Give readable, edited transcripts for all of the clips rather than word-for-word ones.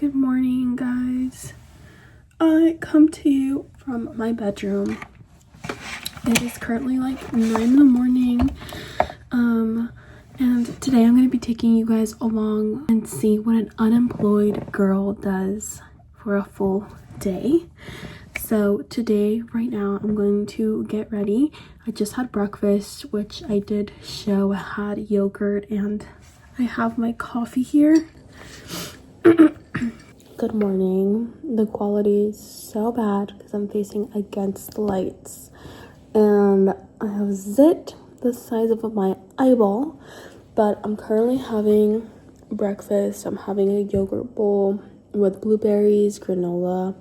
Good morning, guys. I come to you from my bedroom. It is currently like 9 in the morning. And today I'm going to be taking you guys along and see what an unemployed girl does for a full day. So today, right now, I'm going to get ready. I just had breakfast, which I did show. I had yogurt and I have my coffee here. Good morning. The quality is so bad because I'm facing against the lights and I have zit the size of my eyeball, but I'm currently having breakfast. I'm having a yogurt bowl with blueberries, granola,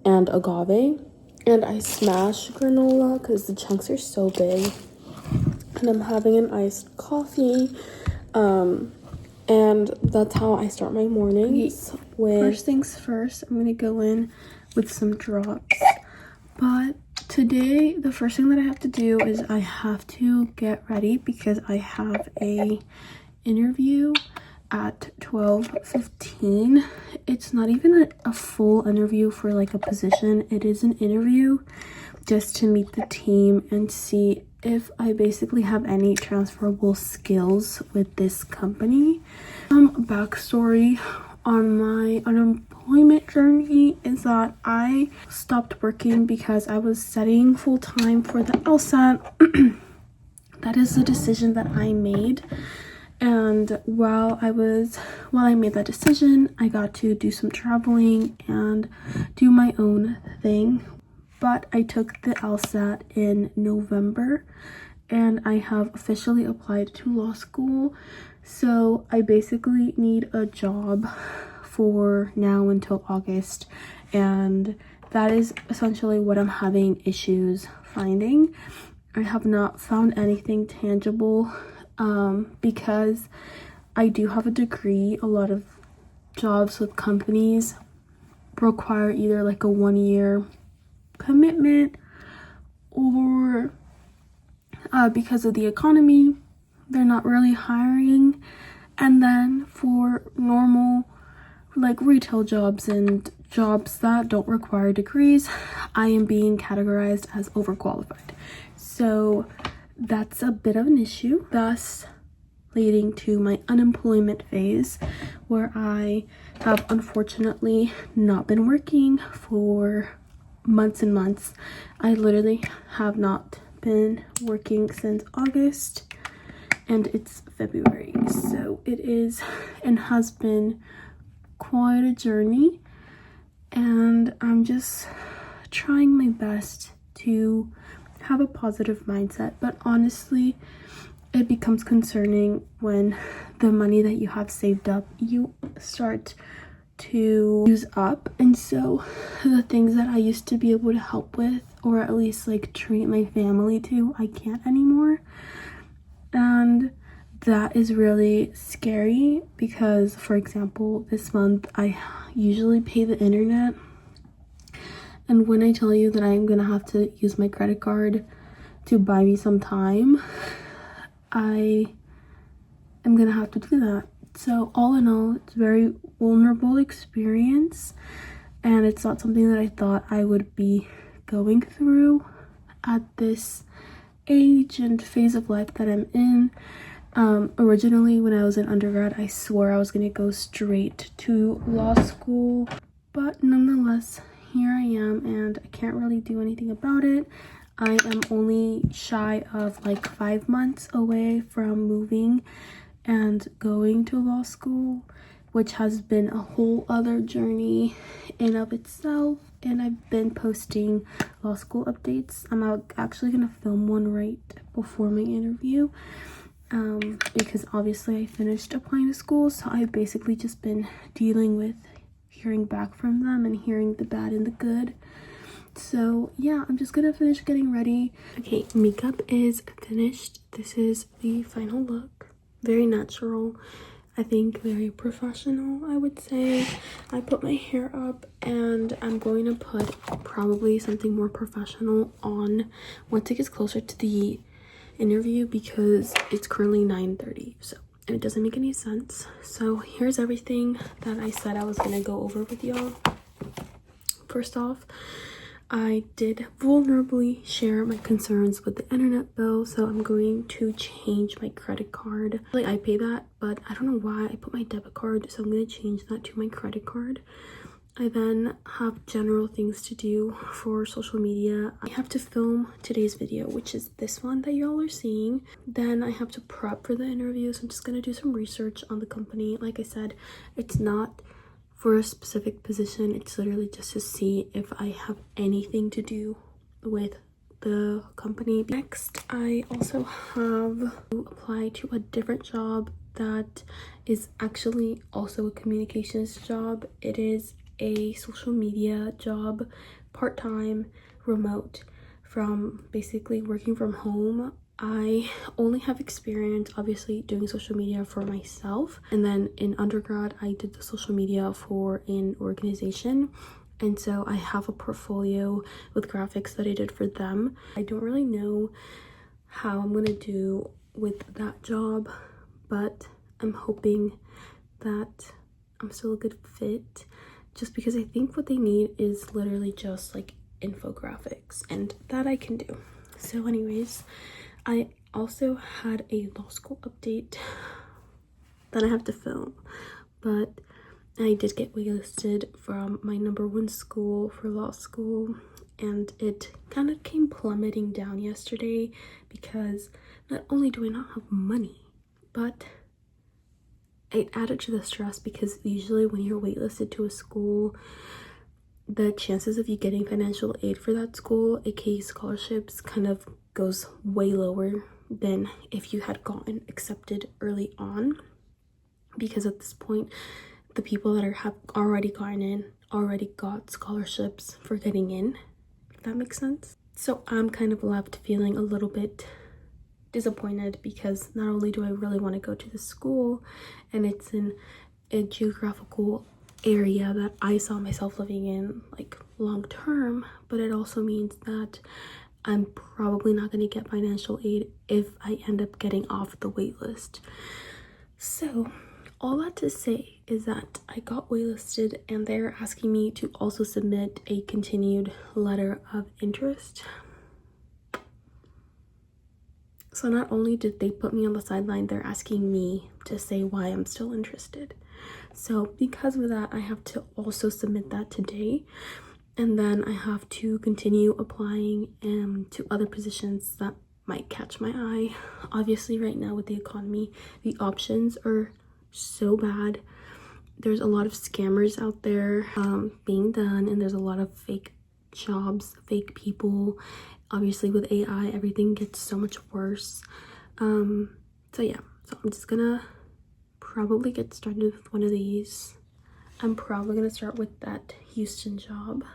and agave, and I smash granola because the chunks are so big, and I'm having an iced coffee, and that's how I start my mornings. First things first, I'm gonna go in with some drops, but today the first thing that I have to do is I have to get ready because I have a interview at 12:15. It's not even a full interview for like a position. It is an interview just to meet the team and see if I basically have any transferable skills with this company. Backstory on my unemployment journey is that I stopped working because I was studying full-time for the LSAT. That is the decision that I made. And while I made that decision, I got to do some traveling and do my own thing. But I took the LSAT in November and I have officially applied to law school. So I basically need a job for now until August, and that is essentially what I'm having issues finding. I have not found anything tangible because I do have a degree. A lot of jobs with companies require either like a 1-year commitment or because of the economy, they're not really hiring. And then for normal like retail jobs and jobs that don't require degrees, I am being categorized as overqualified. So that's a bit of an issue, thus leading to my unemployment phase, where I have unfortunately not been working for months and months. I literally have not been working since August, and it's February, so it is and has been quite a journey, and I'm just trying my best to have a positive mindset. But honestly, it becomes concerning when the money that you have saved up you start to use up. And so the things that I used to be able to help with, or at least like treat my family to, I can't anymore. And that is really scary because, for example, this month I usually pay the internet, and when I tell you that I'm gonna have to use my credit card to buy me some time, I am gonna have to do that. So all in all, it's a very vulnerable experience, and it's not something that I thought I would be going through at this age and phase of life that I'm in. Originally, when I was in undergrad, I swore I was going to go straight to law school, but nonetheless, here I am, and I can't really do anything about it. I am only shy of like 5 months away from moving and going to law school, which has been a whole other journey in of itself. And I've been posting law school updates. I'm actually gonna film one right before my interview, because obviously I finished applying to school, so I've basically just been dealing with hearing back from them and hearing the bad and the good. So yeah, I'm just gonna finish getting ready. Okay, makeup is finished. This is the final look. Very natural, I think, very professional, I would say. I put my hair up, and I'm going to put probably something more professional on once it gets closer to the interview because it's currently 9:30. So and it doesn't make any sense. So here's everything that I said I was gonna go over with y'all. First off, I did vulnerably share my concerns with the internet bill, so I'm going to change my credit card. Like, I pay that, but I don't know why I put my debit card, so I'm going to change that to my credit card. I then have general things to do for social media. I have to film today's video, which is this one that y'all are seeing. Then I have to prep for the interview, so I'm just going to do some research on the company. Like I said, it's not for a specific position, it's literally just to see if I have anything to do with the company. Next, I also have to apply to a different job that is actually also a communications job. It is a social media job, part-time, remote, from basically working from home. I only have experience obviously doing social media for myself, and then in undergrad I did the social media for an organization, and so I have a portfolio with graphics that I did for them. I don't really know how I'm gonna do with that job, but I'm hoping that I'm still a good fit, just because I think what they need is literally just like infographics, and that I can do. So anyways, I also had a law school update that I have to film, but I did get waitlisted from my #1 school for law school, and it kind of came plummeting down yesterday because not only do I not have money, but it added to the stress, because usually when you're waitlisted to a school, the chances of you getting financial aid for that school, aka scholarships, kind of goes way lower than if you had gotten accepted early on, because at this point the people that have already gotten in already got scholarships for getting in, if that makes sense. So I'm kind of left feeling a little bit disappointed, because not only do I really want to go to the school and it's in a geographical area that I saw myself living in like long term, but it also means that I'm probably not going to get financial aid if I end up getting off the wait list. So all that to say is that I got waitlisted, and they're asking me to also submit a continued letter of interest. So not only did they put me on the sideline, they're asking me to say why I'm still interested. So because of that, I have to also submit that today. And then I have to continue applying to other positions that might catch my eye. Obviously, right now with the economy, the options are so bad. There's a lot of scammers out there being done, and there's a lot of fake jobs, fake people. Obviously, with AI, everything gets so much worse. So yeah, so I'm just gonna probably get started with one of these. I'm probably gonna start with that Houston job,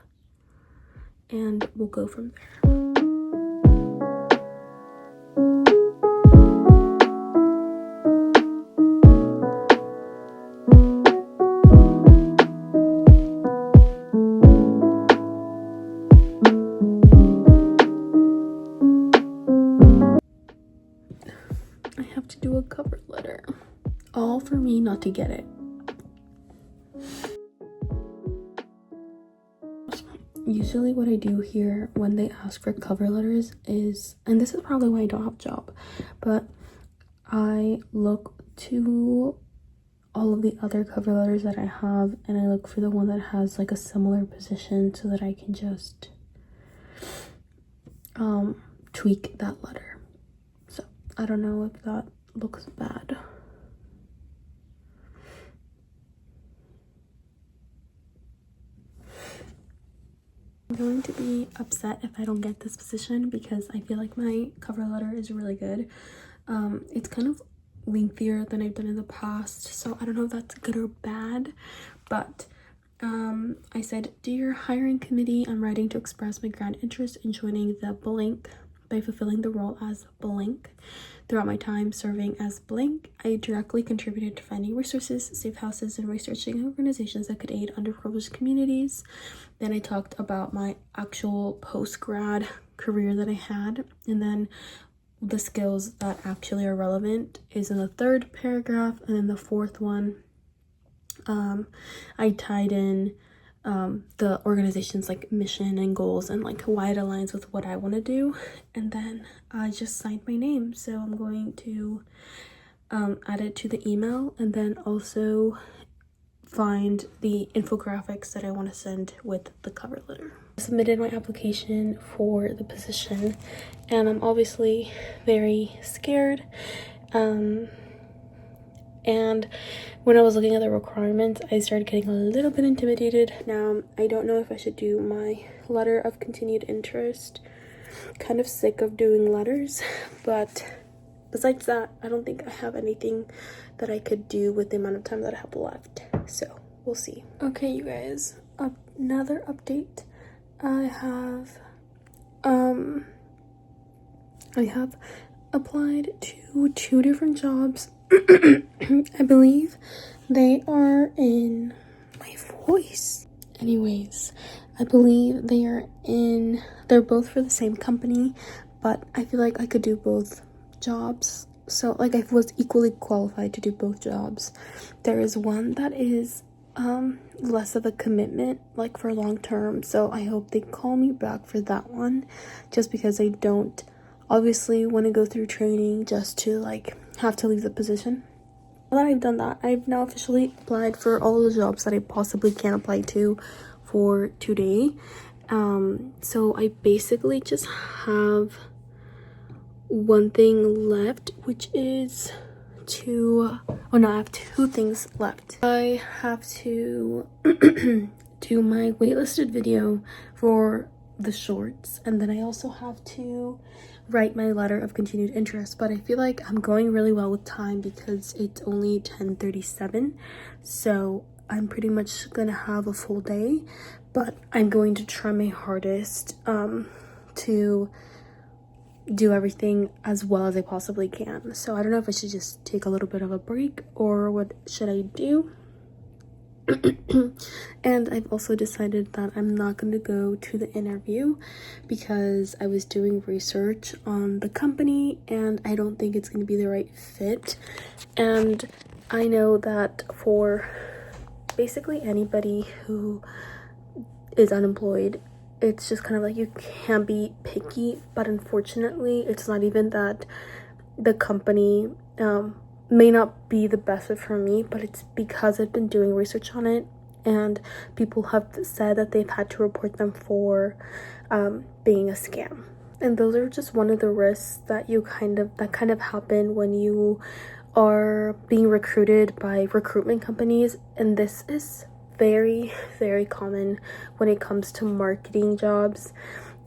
and we'll go from there. I have to do a cover letter, all for me not to get it. Usually what I do here when they ask for cover letters is, and this is probably why I don't have a job, but I look to all of the other cover letters that I have, and I look for the one that has like a similar position, so that I can just tweak that letter. So I don't know if that looks bad. I'm going to be upset if I don't get this position, because I feel like my cover letter is really good. It's kind of lengthier than I've done in the past, so I don't know if that's good or bad, but I said, "Dear hiring committee, I'm writing to express my grand interest in joining the blank by fulfilling the role as blank. Throughout my time serving as blank, I directly contributed to finding resources, safe houses, and researching organizations that could aid underprivileged communities." Then I talked about my actual post-grad career that I had, and then the skills that actually are relevant is in the third paragraph, and then the fourth one, I tied in the organization's like mission and goals and like why it aligns with what I want to do, and then I just signed my name. So I'm going to add it to the email, and then also find the infographics that I want to send with the cover letter. I submitted my application for the position, and I'm obviously very scared. And when I was looking at the requirements, I started getting a little bit intimidated. Now, I don't know if I should do my letter of continued interest. Kind of sick of doing letters, but besides that, I don't think I have anything that I could do with the amount of time that I have left. So, we'll see. Okay, you guys, another update. I have applied to 2 different jobs. I believe they are in my voice. Anyways, I believe they're both for the same company, but I feel like I could do both jobs. So like I was equally qualified to do both jobs. There is one that is less of a commitment, like for long term, so I hope they call me back for that one, just because I don't obviously want to go through training just to like have to leave the position. Now that I've done that, I've now officially applied for all the jobs that I possibly can apply to for today. So I basically just have one thing left, which is I have 2 things left. I have to do my waitlisted video for the shorts, and then I also have to write my letter of continued interest. But I feel like I'm going really well with time because it's only 10:37, so I'm pretty much gonna have a full day, but I'm going to try my hardest to do everything as well as I possibly can. So I don't know if I should just take a little bit of a break or what should I do. And I've also decided that I'm not going to go to the interview because I was doing research on the company and I don't think it's going to be the right fit. And I know that for basically anybody who is unemployed, it's just kind of like you can't be picky, but unfortunately it's not even that the company may not be the best fit for me, but it's because I've been doing research on it and people have said that they've had to report them for being a scam. And those are just one of the risks that kind of happen when you are being recruited by recruitment companies. And this is very, very common when it comes to marketing jobs,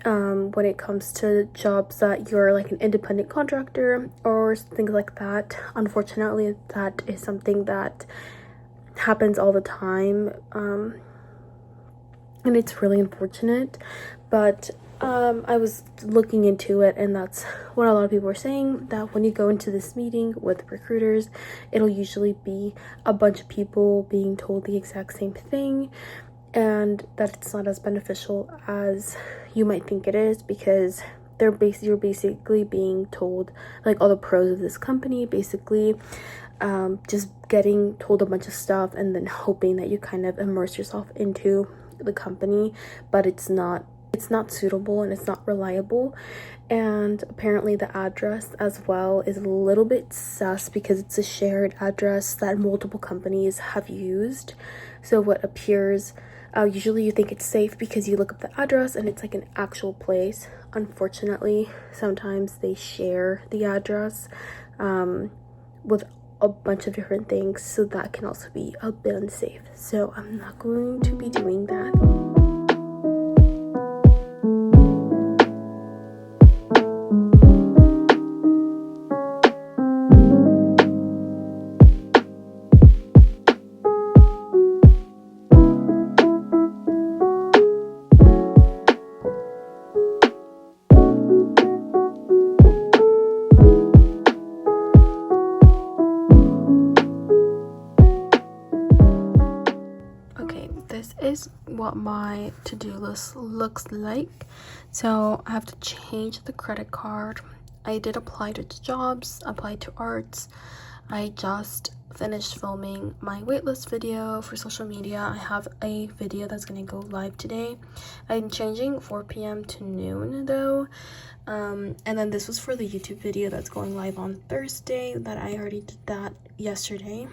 when it comes to jobs that you're like an independent contractor or things like that. Unfortunately, that is something that happens all the time, and it's really unfortunate. But I was looking into it, and that's what a lot of people are saying, that when you go into this meeting with recruiters, it'll usually be a bunch of people being told the exact same thing, and that it's not as beneficial as you might think it is, because you're basically being told like all the pros of this company, basically just getting told a bunch of stuff and then hoping that you kind of immerse yourself into the company, but it's not suitable and it's not reliable. And apparently the address as well is a little bit sus because it's a shared address that multiple companies have used. So what appears, usually you think it's safe because you look up the address and it's like an actual place. Unfortunately, sometimes they share the address with a bunch of different things, so that can also be a bit unsafe. So I'm not going to be doing that. This is what my to-do list looks like. So I have to change the credit card, I did apply to jobs, applied to arts. I just finished filming my waitlist video for social media. I have a video that's gonna go live today. I'm changing 4 p.m. to noon though. And then this was for the YouTube video that's going live on Thursday, that I already did that yesterday.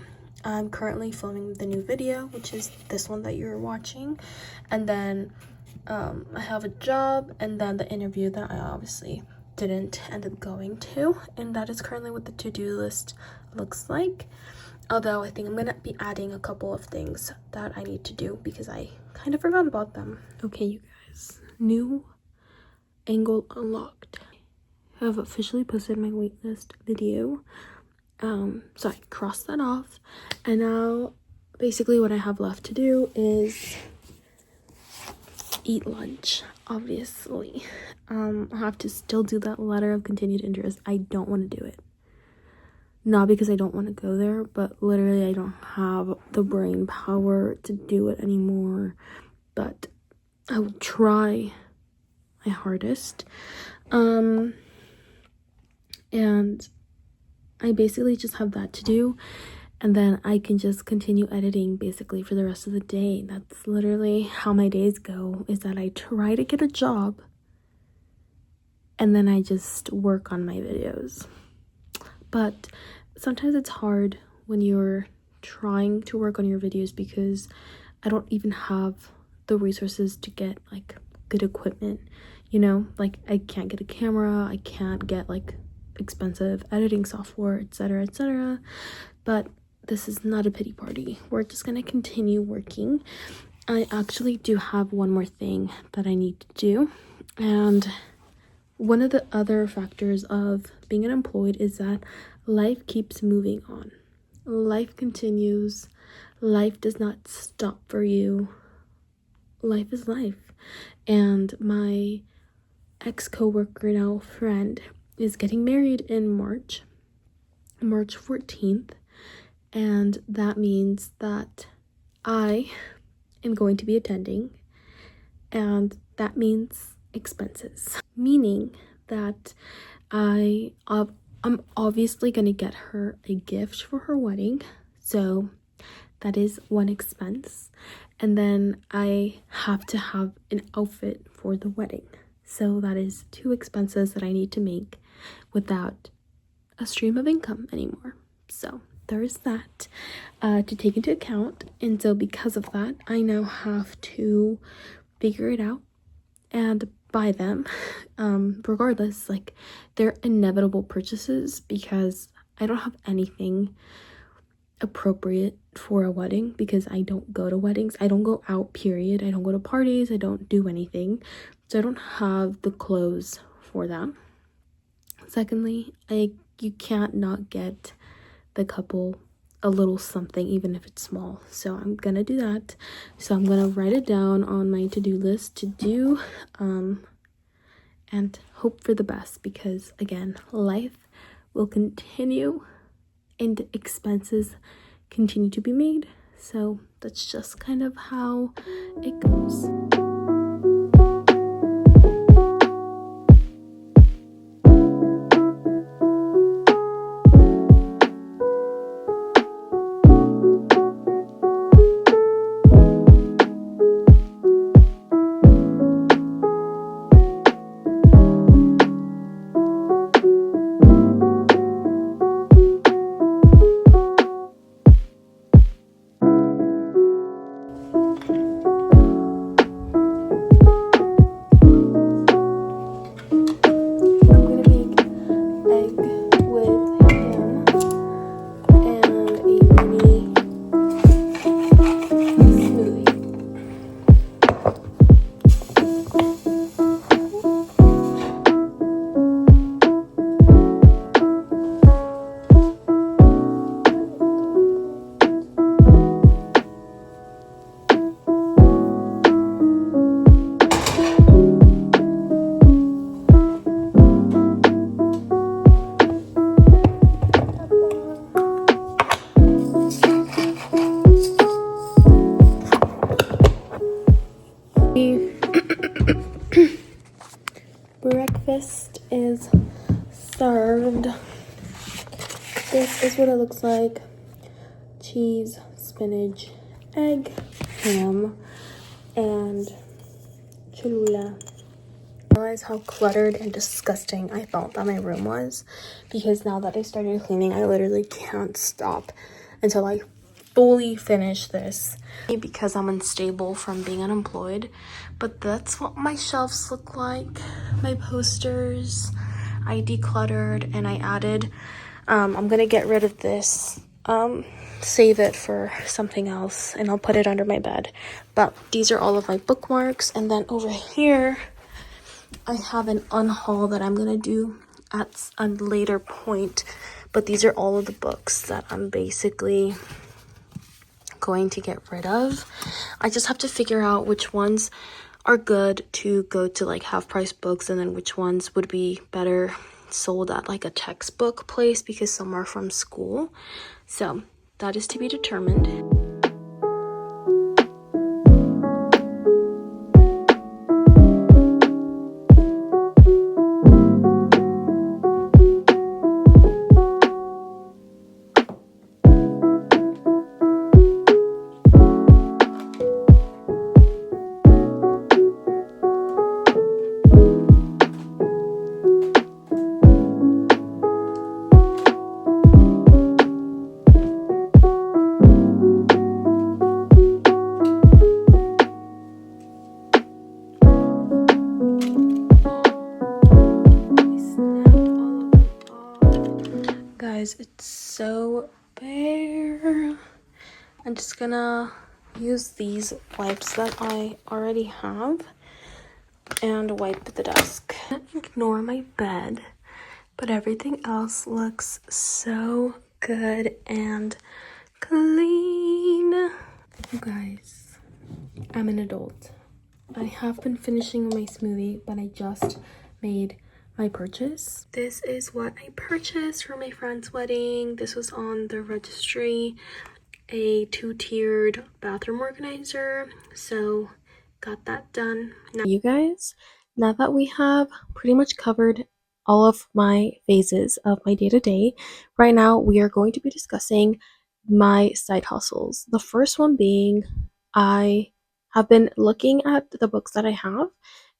I'm currently filming the new video, which is this one that you're watching. And then I have a job, and then the interview that I obviously didn't end up going to, and that is currently what the to-do list looks like. Although I think I'm gonna be adding a couple of things that I need to do because I kind of forgot about them. Okay, you guys, new angle unlocked. I have officially posted my waitlist video. So I crossed that off, and now basically what I have left to do is eat lunch. Obviously, I have to still do that letter of continued interest. I don't want to do it, not because I don't want to go there, but literally I don't have the brain power to do it anymore. But I will try my hardest. And I basically just have that to do, and then I can just continue editing basically for the rest of the day. That's literally how my days go, is that I try to get a job and then I just work on my videos. But sometimes it's hard when you're trying to work on your videos because I don't even have the resources to get like good equipment, you know, like I can't get a camera, I can't get like expensive editing software, etc, etc. But this is not a pity party. We're just gonna continue working. I actually do have one more thing that I need to do, and one of the other factors of being unemployed is that life keeps moving on. Life continues. Life does not stop for you. Life is life. And my ex-coworker, now friend, is getting married in March 14th, and that means that I am going to be attending, and that means expenses, meaning that I'm obviously going to get her a gift for her wedding, so that is one expense, and then I have to have an outfit for the wedding, so that is 2 expenses that I need to make without a stream of income anymore. So there's that to take into account, and so because of that I now have to figure it out and buy them. Regardless, like, they're inevitable purchases because I don't have anything appropriate for a wedding because I don't go to weddings, I don't go out, period. I don't go to parties, I don't do anything, so I don't have the clothes for them. Secondly, you can't not get the couple a little something, even if it's small, so I'm gonna do that. So I'm gonna write it down on my to-do list to do, and hope for the best, because again, life will continue and expenses continue to be made, so that's just kind of how it goes. this is what it looks like. Cheese, spinach, egg, ham, and cholula. I realized how cluttered and disgusting I felt that my room was, because now that I started cleaning, I literally can't stop until I fully finish this, because I'm unstable from being unemployed. But that's what my shelves look like. My posters, I decluttered and I added, I'm gonna get rid of this, save it for something else, and I'll put it under my bed. But these are all of my bookmarks, and then over here I have an unhaul that I'm gonna do at a later point. But these are all of the books that I'm basically going to get rid of. I just have to figure out which ones are good to go to like half price books, and then which ones would be better sold at like a textbook place, because some are from school. So that is to be determined. Guys, it's so bare. I'm just gonna use these wipes that I already have and wipe the desk. Ignore my bed, but everything else looks so good and clean. You guys, I'm an adult. I have been finishing my smoothie, but I just made my purchase. This is what I purchased for my friend's wedding. This was on the registry, a 2-tiered bathroom organizer. So got that done. Now, you guys, now that we have pretty much covered all of my phases of my day-to-day, right now we are going to be discussing my side hustles. The first one being, I have been looking at the books that I have,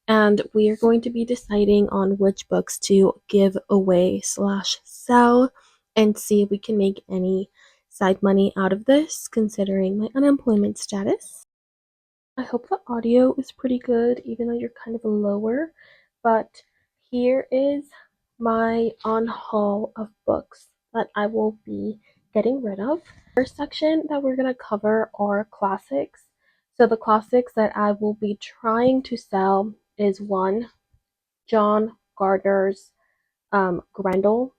and we are going to be deciding on which books to give away slash sell, and see if we can make any side money out of this, considering my unemployment status. I hope the audio is pretty good, even though you're kind of lower. But here is my on haul of books that I will be getting rid of. First section that we're going to cover are classics. So the classics that I will be trying to sell is one, John Gardner's Grendel.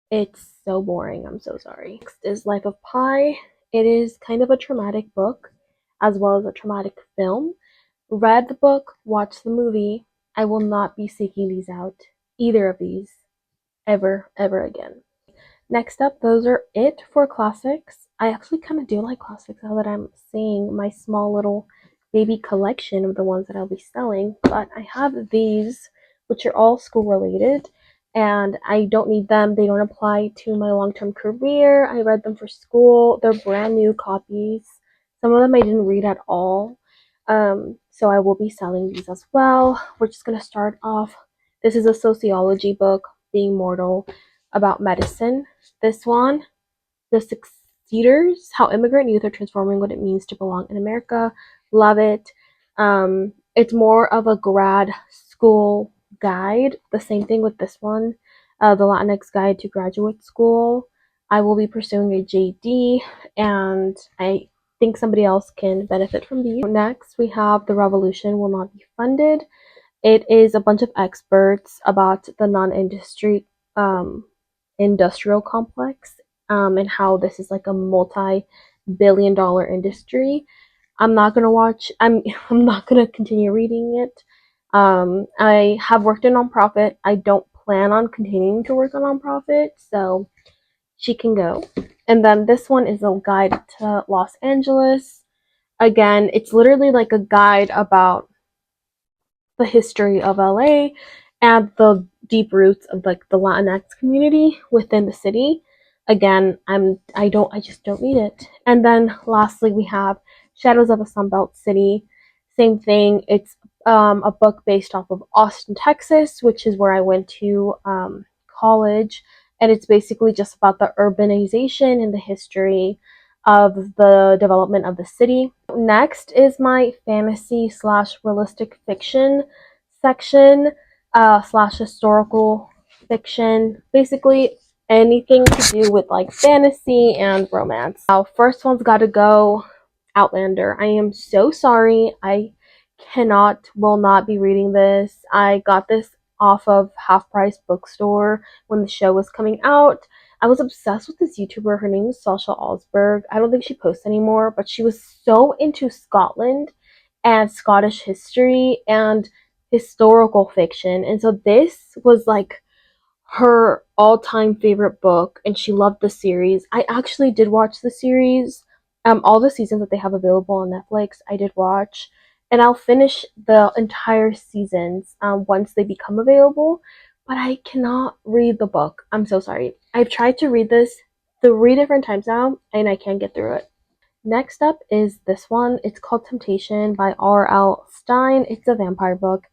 It's so boring, I'm so sorry. Next is Life of Pi. It is kind of a traumatic book, as well as a traumatic film. Read the book, watched the movie. I will not be seeking these out, either of these, ever again. Next up, those are it for classics. I actually kind of do like classics now that I'm seeing my small little baby collection of the ones that I'll be selling. But I have these, which are all school related, and I don't need them. They don't apply to my long-term career. I read them for school. They're brand new copies. Some of them I didn't read at all. So I will be selling these as well. We're just gonna start off. This is a sociology book, Being Mortal, about medicine. This one, The Succeeders, How Immigrant Youth Are Transforming What It Means to Belong in America. Love it. It's more of a grad school guide. The same thing with this one, the Latinx Guide to Graduate School. I will be pursuing a JD, and I think somebody else can benefit from these. Next, we have The Revolution Will Not Be Funded. It is a bunch of experts about the non-industry industrial complex, and how this is like a multi-billion-dollar industry. I'm not gonna continue reading it. I have worked in nonprofit. I don't plan on continuing to work on nonprofit, so she can go. And then this one is a guide to Los Angeles. Again, it's literally like a guide about the history of LA and the deep roots of like the Latinx community within the city. Again, I just don't need it. And then lastly, we have Shadows of a Sunbelt City. Same thing. It's a book based off of Austin, Texas, which is where I went to college, and it's basically just about the urbanization and the history of the development of the city. Next is my fantasy slash realistic fiction section slash historical fiction. Basically, anything to do with like fantasy and romance. Now, first one's got to go Outlander. I am so sorry. I will not be reading this. I got this off of Half Price Bookstore when the show was coming out. I was obsessed with this YouTuber. Her name is Sasha Alsberg. I don't think she posts anymore, but she was so into Scotland and Scottish history and historical fiction. And so this was like her all-time favorite book, and she loved the series. I actually did watch the series. All the seasons that they have available on Netflix, I did watch, and I'll finish the entire seasons once they become available. But I cannot read the book. I'm so sorry. I've tried to read this 3 different times now, and I can't get through it. Next up is this one. It's called Temptation by R.L. Stein. It's a vampire book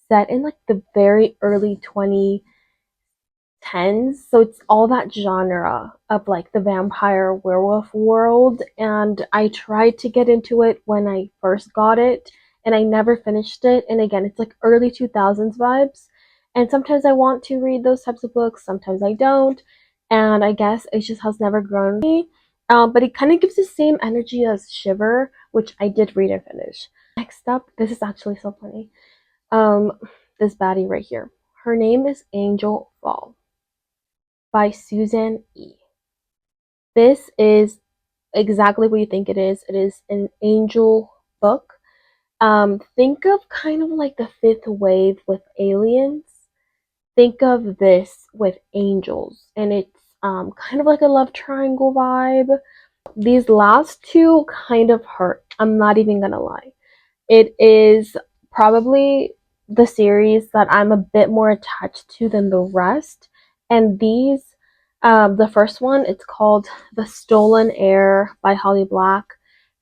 set in like the very early 2010s, so it's all that genre of like the vampire werewolf world, and I tried to get into it when I first got it and I never finished it. And again, it's like early 2000s vibes, and sometimes I want to read those types of books, sometimes I don't, and I guess it just has never grown on me. But it kind of gives the same energy as Shiver, which I did read and finish. Next up, this is actually so funny. um this baddie right here, her name is Angel Fall by Susan E. This is exactly what you think it is. It is an angel book. Think of kind of like the fifth wave with aliens. Think of this with angels, and it's kind of like a love triangle vibe. These last two kind of hurt. I'm not even gonna lie. It is probably the series that I'm a bit more attached to than the rest. And the first one, it's called The Stolen Heir by Holly Black.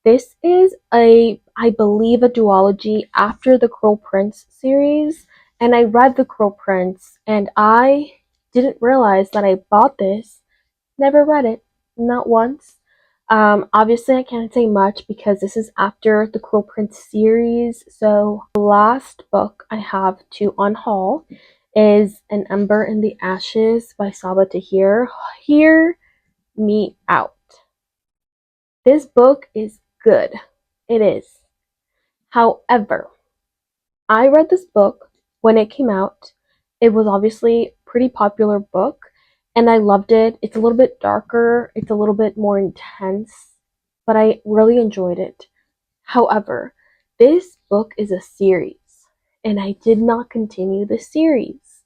This is I believe, a duology after the Cruel Prince series. And I read the Cruel Prince, and I didn't realize that I bought this. Never read it, not once. Obviously, I can't say much because this is after the Cruel Prince series. So, the last book I have to unhaul is An Ember in the Ashes by Saba Tahir. Hear me out. This book is good. It is. However, I read this book when it came out. It was obviously a pretty popular book, and I loved it. It's a little bit darker, it's a little bit more intense, but I really enjoyed it. However, this book is a series, and I did not continue the series.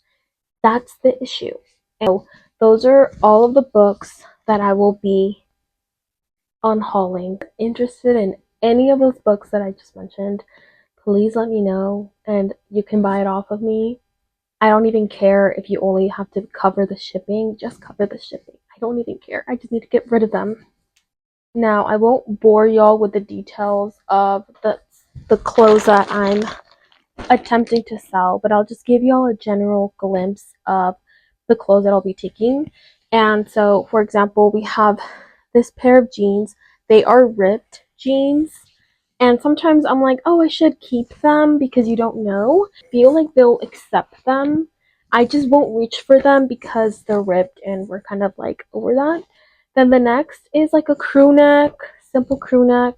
That's the issue. And so those are all of the books that I will be unhauling. If you're interested in any of those books that I just mentioned, please let me know and you can buy it off of me. I don't even care if you only have to cover the shipping, just cover the shipping. I don't even care. I just need to get rid of them. Now, I won't bore y'all with the details of the clothes that I'm attempting to sell, but I'll just give y'all a general glimpse of the clothes that I'll be taking. And so, for example, we have this pair of jeans. They are ripped jeans, and sometimes I'm like, oh, I should keep them because you don't know. I feel like they'll accept them. I just won't reach for them because they're ripped and we're kind of like over that. Then the next is like a crew neck, simple crew neck.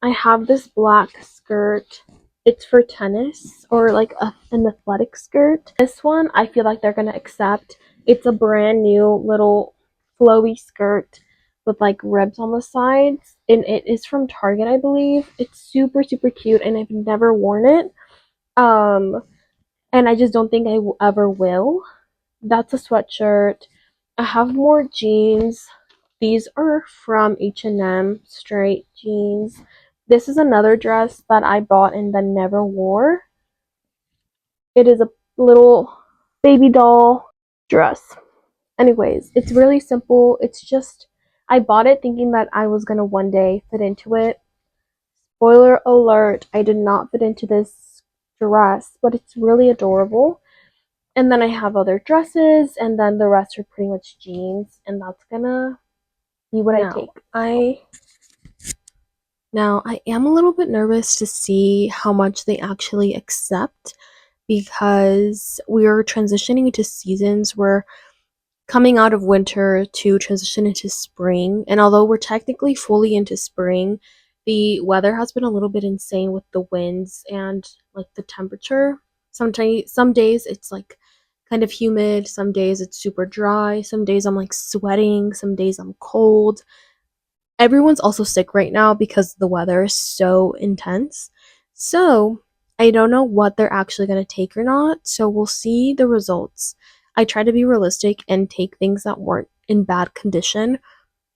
I have this black skirt. It's for tennis or like an athletic skirt. This one I feel like they're gonna accept. It's a brand new little flowy skirt with like ribs on the sides, and it is from Target, I believe. It's super super cute, and I've never worn it. Um, and I just don't think I will ever will. That's a sweatshirt. I have more jeans. These are from H&M, straight jeans. This is another dress that I bought and then never wore. It is a little baby doll dress. Anyways, it's really simple. It's just, I bought it thinking that I was gonna one day fit into it. Spoiler alert, I did not fit into this dress, but it's really adorable. And then I have other dresses, and then the rest are pretty much jeans, and that's gonna be what I take. Now, I am a little bit nervous to see how much they actually accept because we're transitioning into seasons. We're coming out of winter to transition into spring. And although we're technically fully into spring, the weather has been a little bit insane with the winds and like the temperature. Sometimes, some days it's like kind of humid, some days it's super dry, some days I'm like sweating, some days I'm cold. Everyone's also sick right now because the weather is so intense. So, I don't know what they're actually going to take or not. So, we'll see the results. I try to be realistic and take things that weren't in bad condition,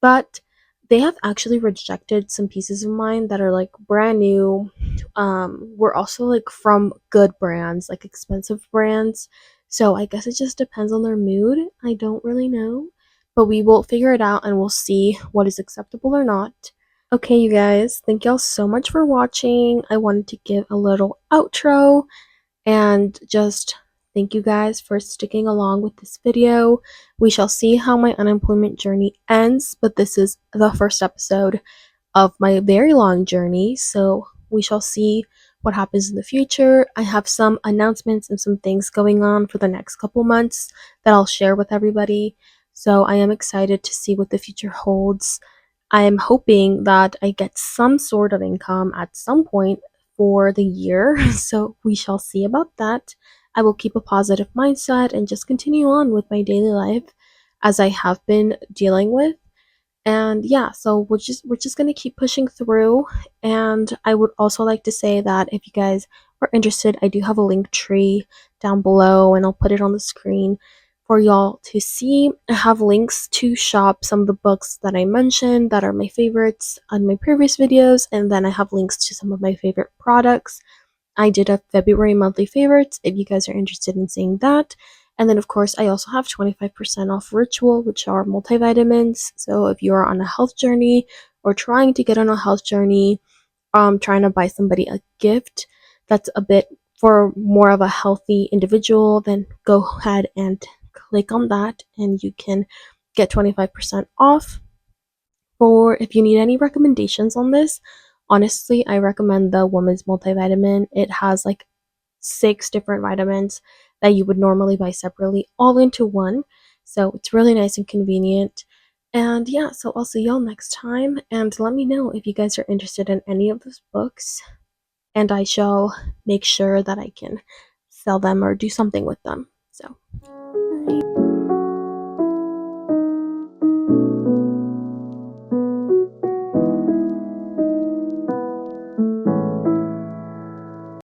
but they have actually rejected some pieces of mine that are like brand new. We're also like from good brands, like expensive brands. So, I guess it just depends on their mood. I don't really know, but we will figure it out and we'll see what is acceptable or not. Okay, you guys, thank y'all so much for watching. I wanted to give a little outro and just thank you guys for sticking along with this video. We shall see how my unemployment journey ends, but this is the first episode of my very long journey, so we shall see what happens in the future. I have some announcements and some things going on for the next couple months that I'll share with everybody, so I am excited to see what the future holds. I am hoping that I get some sort of income at some point for the year, so we shall see about that. I will keep a positive mindset and just continue on with my daily life as I have been dealing with. And yeah, so we're just gonna keep pushing through. And I would also like to say that if you guys are interested, I do have a link tree down below, and I'll put it on the screen for y'all to see. I have links to shop some of the books that I mentioned that are my favorites on my previous videos, and then I have links to some of my favorite products. I did a February monthly favorites if you guys are interested in seeing that. And then, of course, I also have 25% off Ritual, which are multivitamins. So if you're on a health journey or trying to get on a health journey, trying to buy somebody a gift that's a bit for more of a healthy individual, then go ahead and click on that and you can get 25% off. For if you need any recommendations on this, honestly, I recommend the woman's multivitamin. It has like 6 different vitamins that you would normally buy separately all into one. So it's really nice and convenient. And yeah, so I'll see y'all next time. And let me know if you guys are interested in any of those books. And I shall make sure that I can sell them or do something with them. So